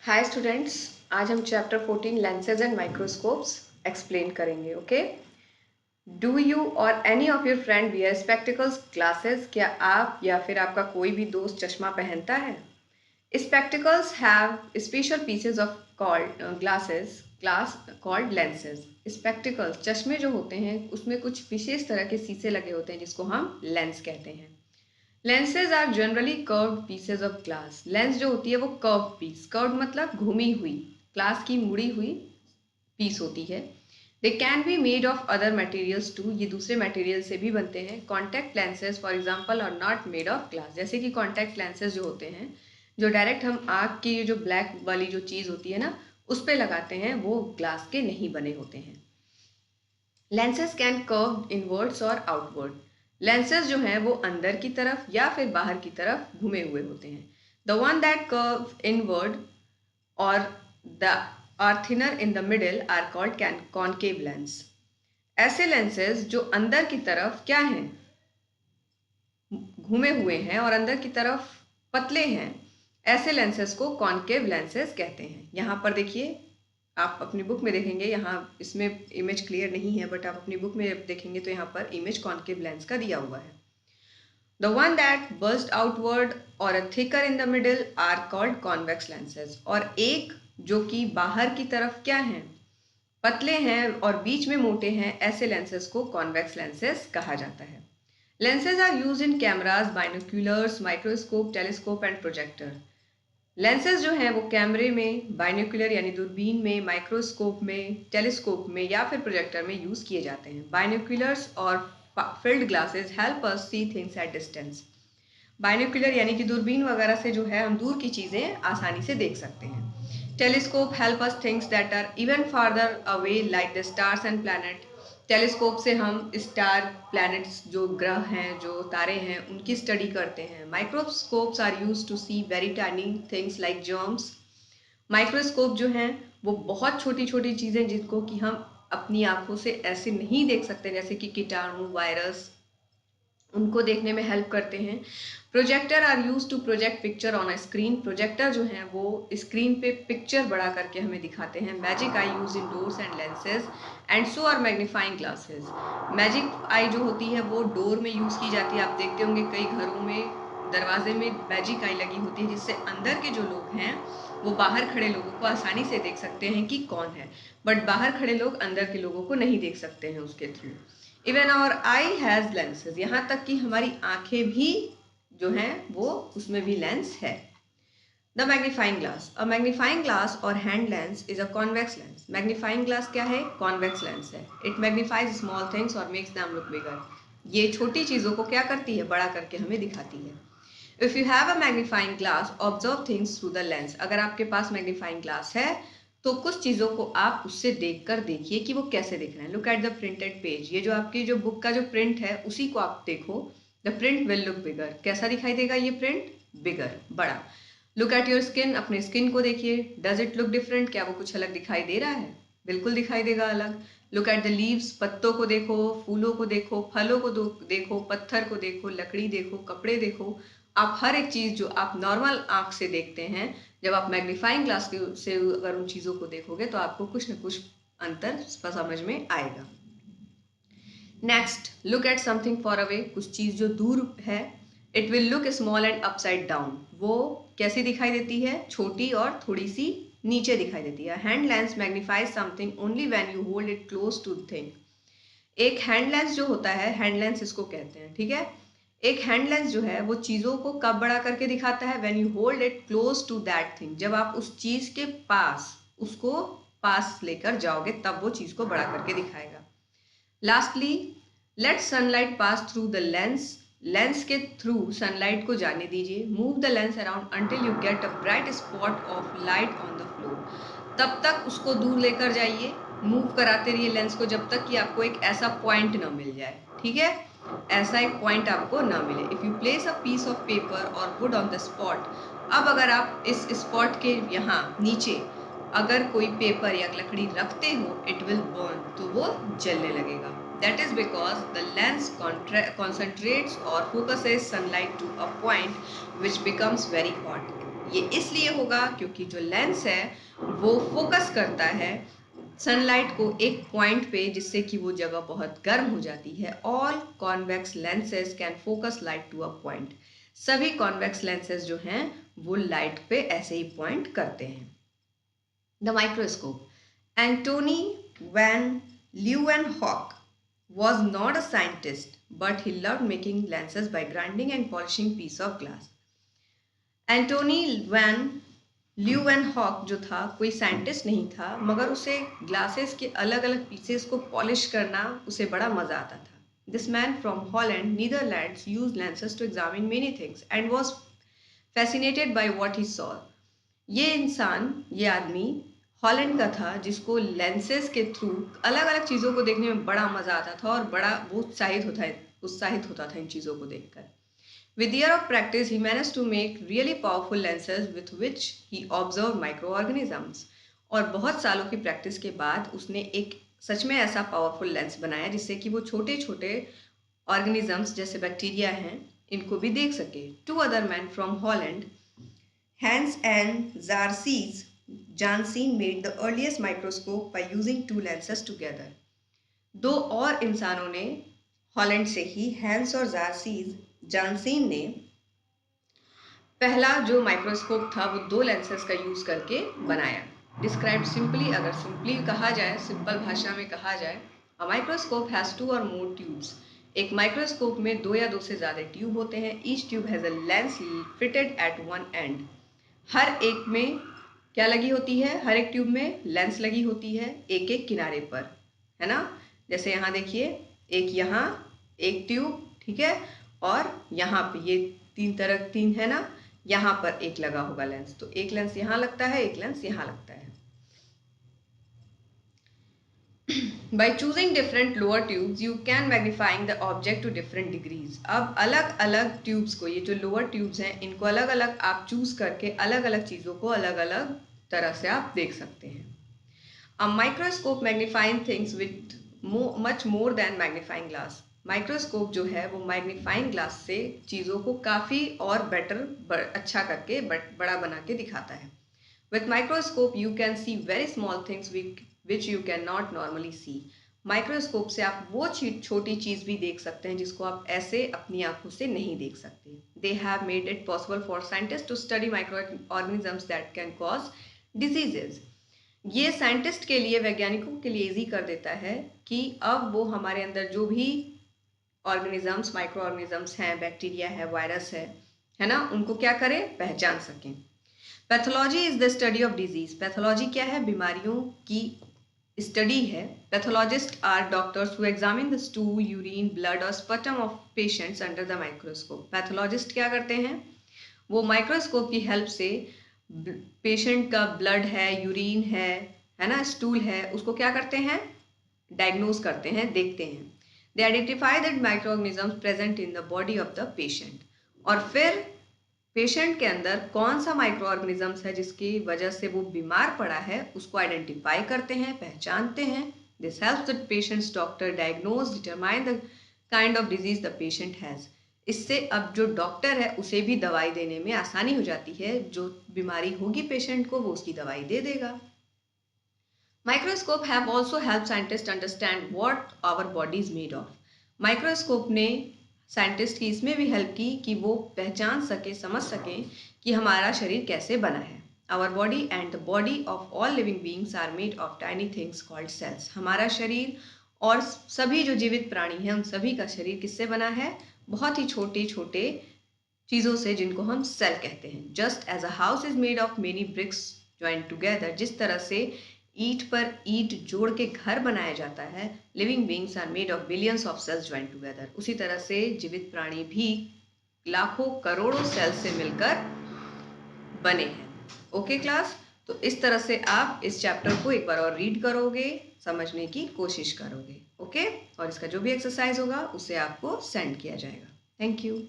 Hi students, आज हम chapter 14 lenses and microscopes explain करेंगे. ओके, डू यू और any of your friend wear spectacles glasses? क्या आप या फिर आपका कोई भी दोस्त चश्मा पहनता है? Spectacles have special pieces of called glass called lenses. Spectacles चश्मे जो होते हैं उसमें कुछ विशेष तरह के शीशे लगे होते हैं जिसको हम लेंस कहते हैं. Lenses are generally curved pieces of glass. Lens जो होती है वो कर्व पीस, कर्व मतलब घूमी हुई, ग्लास की मुड़ी हुई पीस होती है. They can be made of other materials too. ये दूसरे मटेरियल से भी बनते हैं. Contact lenses for example are not made of glass. जैसे कि कॉन्टैक्ट लेंसेज जो होते हैं, जो डायरेक्ट हम आँख की जो ब्लैक वाली जो चीज़ होती है ना उस पर लगाते हैं, वो ग्लास के नहीं बने होते हैं. लेंसेज कैन कर्व इनवर्ड्स और आउटवर्ड. लेंसेज जो हैं वो अंदर की तरफ या फिर बाहर की तरफ घुमे हुए होते हैं. The one that curve inward और the are thinner in the middle are called concave lens. ऐसे लेंसेज जो अंदर की तरफ क्या हैं, घूमे हुए हैं और अंदर की तरफ पतले हैं, ऐसे लेंसेज को कॉनकेव लेंसेज कहते हैं. यहाँ पर देखिए, आप अपनी बुक में देखेंगे, यहाँ इसमें इमेज क्लियर नहीं है बट आप अपनी बुक में देखेंगे तो यहाँ पर इमेज कॉनकेव लेंस का दिया हुआ है. The one that burst outward और a thicker in the middle are called convex lenses. और एक जो कि बाहर की तरफ क्या है, पतले हैं और बीच में मोटे हैं, ऐसे लेंसेज को कॉन्वेक्स लेंसेज कहा जाता है. Lenses are use in cameras, binoculars, microscope, telescope and projector. Lenses जो हैं वो कैमरे में, बाइनोक्यूलर यानी दूरबीन में, माइक्रोस्कोप में, टेलीस्कोप में या फिर प्रोजेक्टर में यूज़ किए जाते हैं. बाइनोक्यूलर्स और field glasses help us see things at distance. Binocular यानी कि दूरबीन वगैरह से जो है हम दूर की चीज़ें आसानी से देख सकते हैं. Telescope help us things that are even farther away like the stars and planet. Telescope से हम स्टार, प्लैनेट्स, जो ग्रह हैं, जो तारे हैं, उनकी स्टडी करते हैं. Microscopes are use to see very tiny things like germs. Microscope जो हैं वो बहुत छोटी छोटी चीज़ें जिनको कि हम अपनी आंखों से ऐसे नहीं देख सकते, जैसे कि कीटाणु, वायरस, उनको देखने में हेल्प करते हैं. Projector are use to project picture on a screen. Projector जो हैं वो स्क्रीन पे पिक्चर बड़ा करके हमें दिखाते हैं. Magic eye use in doors and lenses and so are magnifying glasses. Magic eye जो होती है वो डोर में यूज़ की जाती है. आप देखते होंगे कई घरों में दरवाजे में मैजिक आई लगी होती है जिससे अंदर के जो लोग हैं वो बाहर खड़े लोगों को आसानी से देख सकते हैं कि कौन है, बट बाहर खड़े लोग अंदर के लोगों को नहीं देख सकते हैं उसके through. Even our eye has lenses. यहाँ तक कि हमारी आंखें भी जो हैं वो उसमें भी लेंस है. The magnifying glass. A magnifying glass और hand lens is a convex lens. Magnifying glass क्या है? कॉन्वेक्स लेंस है. इट मैग्नीफाइज स्मॉल थिंग्स और मेक्स देम लुक बिगर. ये छोटी चीज़ों को क्या करती है? बड़ा करके हमें दिखाती है. If you have a magnifying glass, observe things through the lens. अगर आपके पास मैग्नीफाइंग ग्लास है तो कुछ चीज़ों को आप उससे देखकर देखिए कि वो कैसे दिख रहे हैं. Look at the printed page. ये जो आपकी जो बुक का जो प्रिंट है उसी को आप देखो. The print will look bigger. कैसा दिखाई देगा ये प्रिंट? बिगर, बड़ा. Look at your skin. अपने स्किन को देखिए. Does it look different? क्या वो कुछ अलग दिखाई दे रहा है? बिल्कुल दिखाई देगा अलग. Look at the leaves. पत्तों को देखो, फूलों को देखो, फलों को देखो, पत्थर को देखो, लकड़ी देखो, कपड़े देखो. आप हर एक चीज़ जो आप नॉर्मल आँख से देखते हैं, जब आप मैग्नीफाइंग ग्लास से अगर उन चीज़ों को देखोगे तो आपको कुछ न कुछ अंतर समझ में आएगा. Next, look at something for away. कुछ चीज़ जो दूर है, it will look small and upside down. वो कैसी दिखाई देती है? छोटी और थोड़ी सी नीचे दिखाई देती है. Hand lens magnifies something only when you hold it close to the thing. एक हैंड लेंस जो होता है, हैंड लेंस इसको कहते हैं, ठीक है. एक हैंड लेंस जो है वो चीज़ों को कब बड़ा करके दिखाता है? When you hold it close to that thing. जब आप उस चीज़ के पास, उसको पास लेकर जाओगे तब वो चीज़ को बड़ा करके दिखाएगा. Lastly, let sunlight pass through the lens. Lens के थ्रू सनलाइट को जाने दीजिए. Move the lens around until you get a bright spot of light on the floor. तब तक उसको दूर लेकर जाइए, मूव कराते रहिए लेंस को जब तक कि आपको एक ऐसा पॉइंट ना मिल जाए, ठीक है. ऐसा एक पॉइंट आपको ना मिले. If you place a piece of paper or wood on the spot. अब अगर आप इस स्पॉट के यहाँ नीचे अगर कोई पेपर या लकड़ी रखते हो, इट विल बर्न, तो वो जलने लगेगा. That is because the lens concentrates और focuses sunlight to a point which becomes very hot. ये इसलिए होगा क्योंकि जो लेंस है वो फोकस करता है सनलाइट को एक पॉइंट पे, जिससे कि वो जगह बहुत गर्म हो जाती है। All convex lenses can focus light to a point. सभी कॉन्वेक्स लेंसेज जो हैं वो लाइट पे ऐसे ही पॉइंट करते हैं। The microscope. Antonie van Leeuwenhoek was not a scientist, but he loved making lenses by grinding and polishing piece of glass. Antonie van Leeuwenhoek जो था कोई साइंटिस्ट नहीं था, मगर उसे ग्लासेस के अलग अलग पीसेस को पॉलिश करना उसे बड़ा मजा आता था। This man from Holland Netherlands use lenses to examine many things and was fascinated by what he saw. ये आदमी हॉलैंड का था जिसको लेंसेज के थ्रू अलग अलग चीज़ों को देखने में बड़ा मजा आता था और बड़ा वो उत्साहित होता था इन चीज़ों को देखकर। With year of practice, he managed to make really powerful lenses with which he observed microorganisms. और बहुत सालों की प्रैक्टिस के बाद उसने एक सच में ऐसा पावरफुल लेंस बनाया जिससे कि वो छोटे छोटे ऑर्गेनिजम्स जैसे बैक्टीरिया हैं इनको भी देख सके। Two other man from Holland, Hans and Zacharias Janssen made the earliest microscope by using two lenses together. दो और इंसानों ने हॉलैंड से ही, हैंस और ज़ारसीज जानसीन ने पहला जो माइक्रोस्कोप था वो दो लेंसेज का यूज करके बनाया। डिस्क्राइब सिंपली, अगर सिंपली कहा जाए, सिंपल भाषा में कहा जाए, अ माइक्रोस्कोप हैज 2 और मोर ट्यूब्स। एक माइक्रोस्कोप में 2 या 2 से ज़्यादा ट्यूब होते हैं। Each tube has a lens fitted at one end. हर एक में क्या लगी होती है? हर एक ट्यूब में लेंस लगी होती है एक एक किनारे पर, है ना। जैसे यहाँ देखिए, एक यहाँ एक ट्यूब, ठीक है, और यहाँ पे ये तीन है ना, यहाँ पर एक लगा होगा लेंस। तो एक लेंस यहाँ लगता है, एक लेंस यहाँ लगता है। By choosing different lower tubes, you can magnifying the object to different degrees. अब अलग अलग ट्यूब्स को, ये जो लोअर ट्यूब्स हैं, इनको अलग अलग आप चूज करके अलग अलग चीज़ों को अलग अलग तरह से आप देख सकते हैं। A microscope magnifying things with much more than magnifying glass. Microscope जो है वो मैग्नीफाइंग ग्लास से चीज़ों को काफ़ी और अच्छा करके बड़ा बना के दिखाता है। With microscope you can see very small things which you can not normally see. Microscope से आप वो छोटी चीज़ भी देख सकते हैं जिसको आप ऐसे अपनी आंखों से नहीं देख सकते। They have made it possible for scientist to study micro organisms that can cause diseases. ये साइंटिस्ट के लिए, वैज्ञानिकों के लिए इजी कर देता है कि अब वो हमारे अंदर जो भी ऑर्गेनिजम्स, माइक्रो ऑर्गेनिजम्स हैं, बैक्टीरिया है, वायरस है ना, उनको क्या करें? पहचान सकें। Pathology is the study of disease. Pathology क्या है? बीमारियों की स्टडी है। Pathologists are doctors who examine the stool, urine, blood और sputum of patients under the microscope. Pathologist क्या करते हैं? वो माइक्रोस्कोप की हेल्प से पेशेंट का ब्लड है, यूरिन है ना, स्टूल है, उसको क्या करते हैं? डायग्नोज करते हैं, देखते हैं। They identify that microorganisms present in the body of the patient. और फिर पेशेंट के अंदर कौन सा माइक्रो ऑर्गेनिजम्स है जिसकी वजह से वो बीमार पड़ा है, उसको आइडेंटिफाई करते हैं, पहचानते हैं। This helps the patients doctor diagnose, determine the kind of disease the patient has. इससे अब जो डॉक्टर है उसे भी दवाई देने में आसानी हो जाती है। जो बीमारी होगी पेशेंट को, वो उसकी दवाई दे देगा। Microscope have also helped scientists understand what our body is made of. Microscope ने साइंटिस्ट की इसमें भी हेल्प की कि वो पहचान सके, समझ सकें कि हमारा शरीर कैसे बना है। Our body and the body of all living beings are made of tiny things called cells. हमारा शरीर और सभी जो जीवित प्राणी हैं उन सभी का शरीर किससे बना है? बहुत ही छोटे छोटे चीज़ों से, जिनको हम सेल कहते हैं। Just as a house is made of many bricks joined together, जिस तरह से ईंट पर ईंट जोड़ के घर बनाया जाता है, living beings are made of billions of cells join together, उसी तरह से जीवित प्राणी भी लाखों करोड़ों सेल्स से मिलकर बने हैं। ओके क्लास, तो इस तरह से आप इस चैप्टर को एक बार और रीड करोगे, समझने की कोशिश करोगे। ओके, और इसका जो भी एक्सरसाइज होगा उसे आपको सेंड किया जाएगा। Thank you.